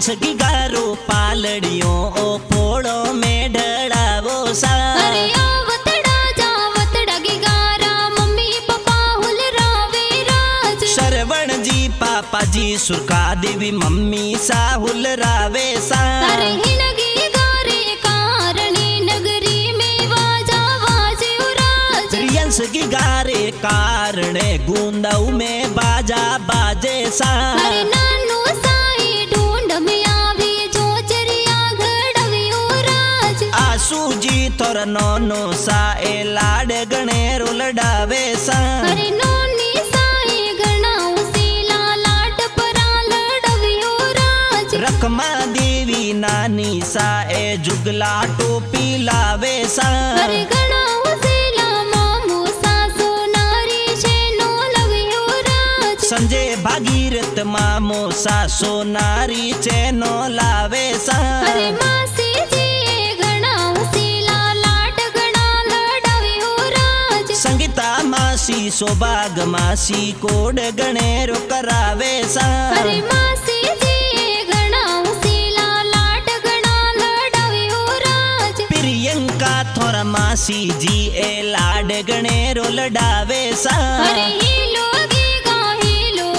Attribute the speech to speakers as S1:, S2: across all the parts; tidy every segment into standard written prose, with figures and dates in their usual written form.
S1: सगी गारो पालड़ियों ओ पोड़ो में ढड़ावो सा।
S2: अरे आवतड़ा जावतड़ा की गारा मम्मी पापा हुल रावे राज।
S1: श्रवण जी पापा जी सुरका देवी मम्मी सा हुल रावे सा।
S2: अरे हिनगी गारे कारणे नगरी में वाजा वाजे राज।
S1: रियंस की गारे कारणे गुंदाऊ में बाजा बाजे सा।
S2: अरे नानू साई ढूंढ में आवे जो चरिया घड़वियो राज।
S1: आसू जी तोर नोनो सा ए लाड गणेरो लडावे सा।
S2: अरे नोनी साई गणाऊ सीला लाट परा लड़वियो राज।
S1: रखमा देवी नानी सा ए जुगला टोपी लावे सा।
S2: अरे गणाऊ सीला मामू सा सोनारी छेनो लवियो राज।
S1: संजय भागीरथ मामो सा सोनारी चेनो लावे सा।
S2: अरे मासी जी गणाऊ सीला लाट गणा लड़वियो राज।
S1: संगीता मासी सोबाग मासी कोड गणेरो करावे सा।
S2: अरे मासी जी गणाऊ सीला लाट गणा लड़वियो राज।
S1: प्रियंका थोरा मासी जी ए लाड गणेरो लडावे सा।
S2: अरे हीलो गीगा हीलो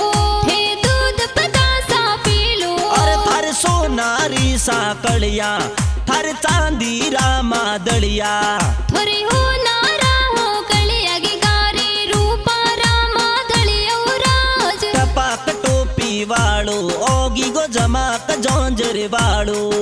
S2: हे दूध पतासा पीलो।
S1: और थर सोनारी सा कड़िया थर चांदी रामा दड़िया।
S2: थोरी हो नारा हो कलिया की गारी रूपा रामा दलियो राज।
S1: टपाक टोपी वाळो ओगी गो जमाक जोंजर वाळो।